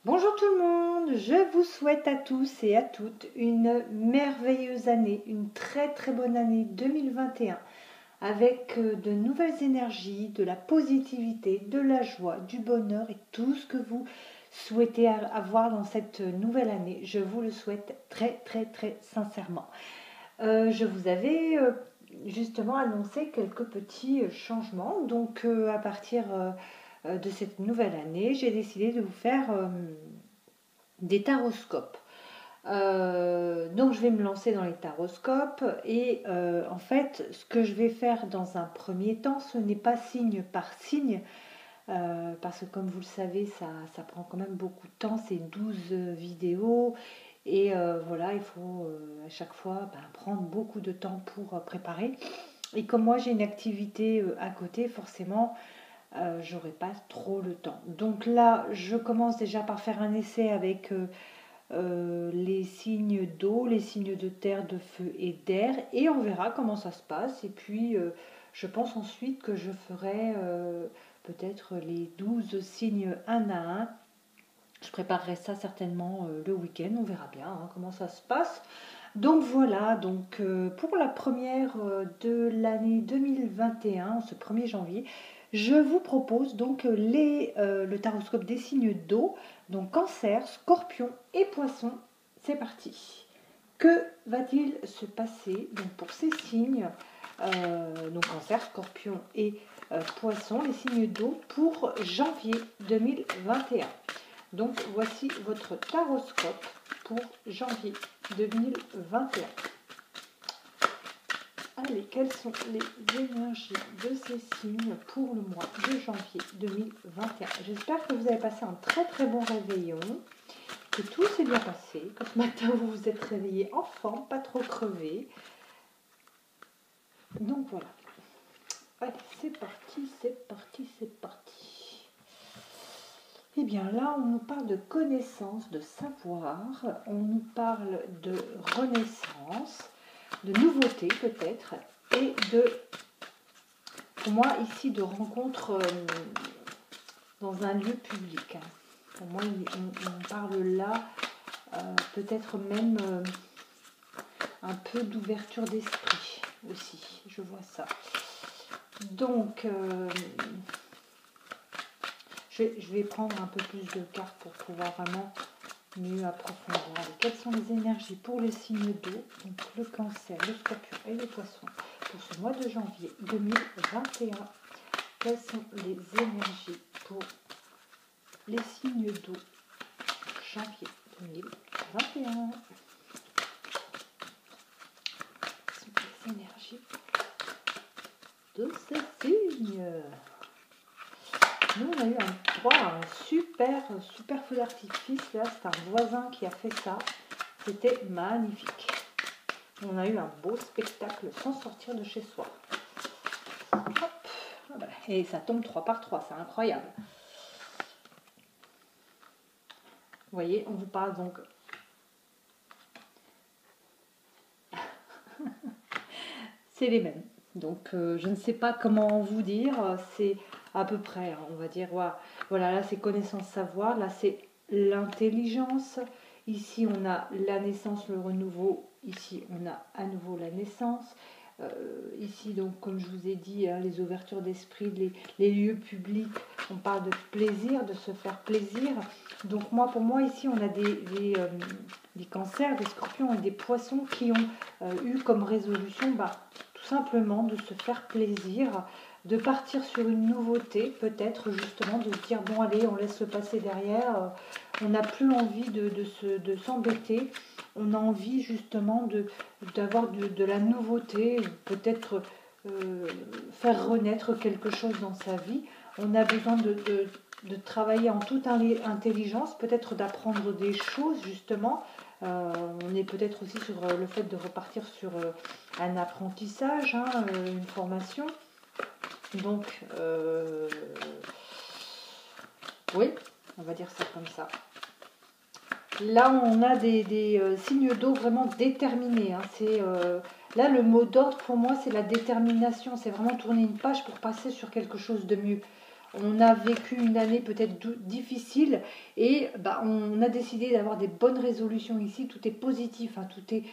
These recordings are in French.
Bonjour tout le monde, je vous souhaite à tous et à toutes une merveilleuse année, une très très bonne année 2021 avec de nouvelles énergies, de la positivité, de la joie, du bonheur et tout ce que vous souhaitez avoir dans cette nouvelle année. Je vous le souhaite très très très sincèrement. Je vous avais justement annoncé quelques petits changements, donc à partir de cette nouvelle année, j'ai décidé de vous faire des taroscopes. Donc je vais me lancer dans les taroscopes et en fait ce que je vais faire dans un premier temps, ce n'est pas signe par signe, parce que comme vous le savez ça prend quand même beaucoup de temps, c'est 12 vidéos et voilà, il faut à chaque fois prendre beaucoup de temps pour préparer. Et comme moi j'ai une activité à côté, forcément j'aurai pas trop le temps. Donc là je commence déjà par faire un essai avec les signes d'eau, les signes de terre, de feu et d'air, et on verra comment ça se passe. Et puis, je pense ensuite que je ferai peut-être les 12 signes un à un. Je préparerai ça certainement le week-end, on verra bien comment ça se passe. Donc voilà, donc pour la première de l'année 2021, ce 1er janvier, je vous propose donc le taroscope des signes d'eau, donc Cancer, Scorpion et Poisson. C'est parti. Que va-t-il se passer donc pour ces signes, donc Cancer, Scorpion et Poisson, les signes d'eau pour janvier 2021. Donc voici votre taroscope pour janvier 2021. Allez, quelles sont les énergies de ces signes pour le mois de janvier 2021? J'espère que vous avez passé un très très bon réveillon, que tout s'est bien passé, que ce matin vous vous êtes réveillé en forme, pas trop crevé. Donc voilà. Allez, c'est parti, c'est parti, c'est parti. Eh bien là, on nous parle de connaissance, de savoir, on nous parle de renaissance, de nouveauté peut-être, et de, pour moi ici, de rencontre dans un lieu public. Pour moi, on parle là peut-être même un peu d'ouverture d'esprit aussi, je vois ça. Donc, je vais prendre un peu plus de cartes pour pouvoir vraiment mieux approfondir. Allez, quelles sont les énergies pour les signes d'eau, donc le Cancer, le Scorpion et les Poissons pour ce mois de janvier 2021? Quelles sont les énergies pour les signes d'eau janvier 2021? Quelles sont les énergies de ces signes? Nous, on a eu un super feu d'artifice. Là, c'est un voisin qui a fait ça. C'était magnifique. On a eu un beau spectacle sans sortir de chez soi. Hop, voilà. Et ça tombe 3 par 3, c'est incroyable. Vous voyez, on vous parle donc... c'est les mêmes. Donc, je ne sais pas comment vous dire. C'est à peu près, on va dire, voilà, là c'est connaissance, savoir. Là c'est l'intelligence. Ici, on a la naissance, le renouveau. Ici, on a à nouveau la naissance. Ici, donc, comme je vous ai dit, les ouvertures d'esprit, les lieux publics, on parle de plaisir, de se faire plaisir. Donc, pour moi, ici, on a des cancers, des scorpions et des poissons qui ont eu comme résolution, tout simplement, de se faire plaisir, de partir sur une nouveauté, peut-être justement, de se dire, bon, allez, on laisse le passé derrière, on n'a plus envie de s'embêter. On a envie justement d'avoir de la nouveauté, peut-être faire renaître quelque chose dans sa vie. On a besoin de travailler en toute intelligence, peut-être d'apprendre des choses justement. On est peut-être aussi sur le fait de repartir sur un apprentissage, une formation. Donc, oui, on va dire ça comme ça. Là, on a des signes d'eau vraiment déterminés. Là, le mot d'ordre pour moi, c'est la détermination. C'est vraiment tourner une page pour passer sur quelque chose de mieux. on a vécu une année peut-être difficile et on a décidé d'avoir des bonnes résolutions ici. Tout est positif, hein, tout est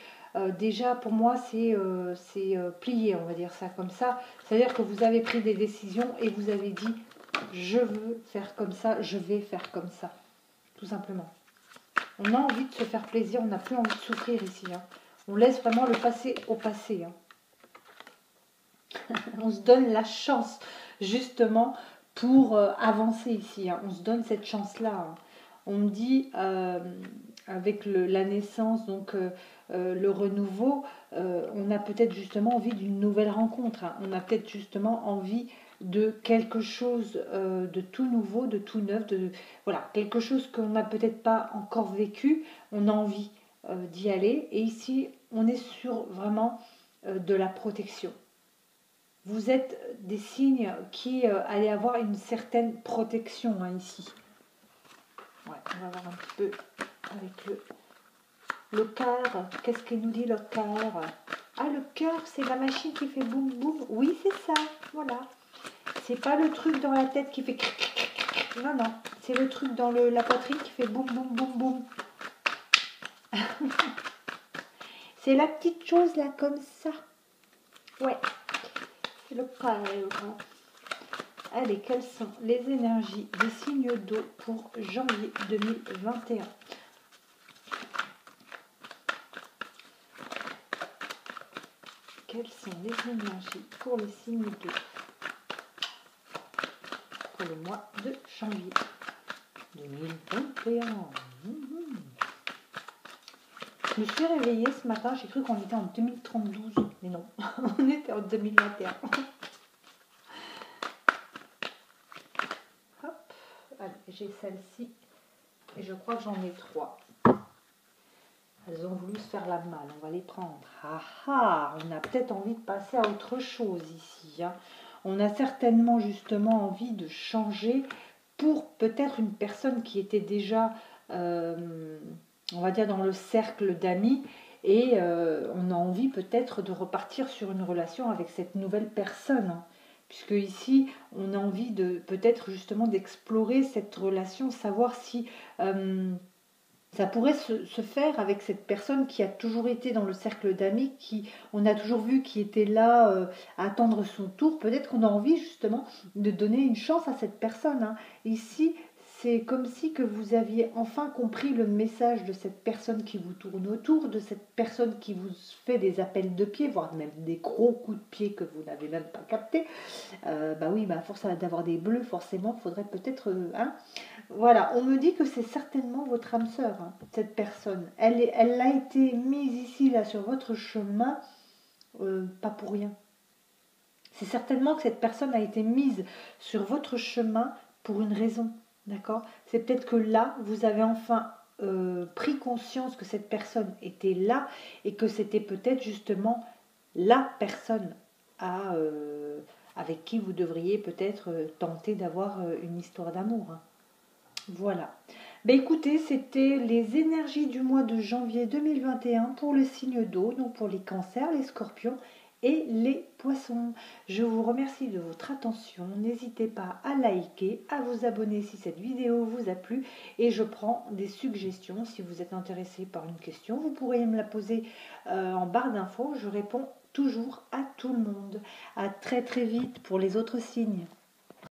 déjà pour moi c'est plié, on va dire ça comme ça. C'est-à-dire que vous avez pris des décisions et vous avez dit je veux faire comme ça, je vais faire comme ça, tout simplement. On a envie de se faire plaisir, on n'a plus envie de souffrir ici. Hein. On laisse vraiment le passé au passé. Hein. On se donne la chance justement pour avancer ici. Hein. On se donne cette chance-là. Hein. On me dit avec la naissance, donc le renouveau, on a peut-être justement envie d'une nouvelle rencontre. Hein. On a peut-être justement envie de quelque chose de tout nouveau, de tout neuf, voilà, quelque chose qu'on n'a peut-être pas encore vécu. On a envie d'y aller. Et ici, on est sur vraiment de la protection. Vous êtes des signes qui allaient avoir une certaine protection hein, ici. Ouais, on va voir un petit peu avec le cœur. Qu'est-ce qu'il nous dit le cœur? Ah, le cœur, c'est la machine qui fait boum boum. Oui, c'est ça. Voilà. C'est pas le truc dans la tête qui fait non, non. C'est le truc dans la poitrine qui fait boum boum boum boum. C'est la petite chose là comme ça. Ouais. C'est le cœur. Allez, quelles sont les énergies des signes d'eau pour janvier 2021? Quelles sont les énergies pour les signes d'eau pour le mois de janvier 2021? Je me suis réveillée ce matin, j'ai cru qu'on était en 2032, mais non, on était en 2021. Hop, allez, j'ai celle-ci et je crois que j'en ai 3. Elles ont voulu se faire la malle, on va les prendre. Ah ah, on a peut-être envie de passer à autre chose ici. Hein. On a certainement justement envie de changer pour peut-être une personne qui était déjà, on va dire, dans le cercle d'amis. Et on a envie peut-être de repartir sur une relation avec cette nouvelle personne. Hein. Puisque ici, on a envie de peut-être justement d'explorer cette relation, savoir si... ça pourrait se faire avec cette personne qui a toujours été dans le cercle d'amis, qui on a toujours vu qui était là à attendre son tour. Peut-être qu'on a envie justement de donner une chance à cette personne. Hein. Ici, c'est comme si que vous aviez enfin compris le message de cette personne qui vous tourne autour, de cette personne qui vous fait des appels de pied, voire même des gros coups de pied que vous n'avez même pas captés. Oui, à force d'avoir des bleus, forcément, il faudrait peut-être... Voilà, on me dit que c'est certainement votre âme sœur, hein, cette personne. Elle a été mise ici, là, sur votre chemin, pas pour rien. C'est certainement que cette personne a été mise sur votre chemin pour une raison, d'accord? C'est peut-être que là, vous avez enfin pris conscience que cette personne était là et que c'était peut-être justement la personne avec qui vous devriez peut-être tenter d'avoir une histoire d'amour. Hein. Voilà. Écoutez, c'était les énergies du mois de janvier 2021 pour le signe d'eau, donc pour les cancers, les scorpions et les poissons. Je vous remercie de votre attention. N'hésitez pas à liker, à vous abonner si cette vidéo vous a plu et je prends des suggestions. Si vous êtes intéressé par une question, vous pourriez me la poser en barre d'infos. Je réponds toujours à tout le monde. À très très vite pour les autres signes.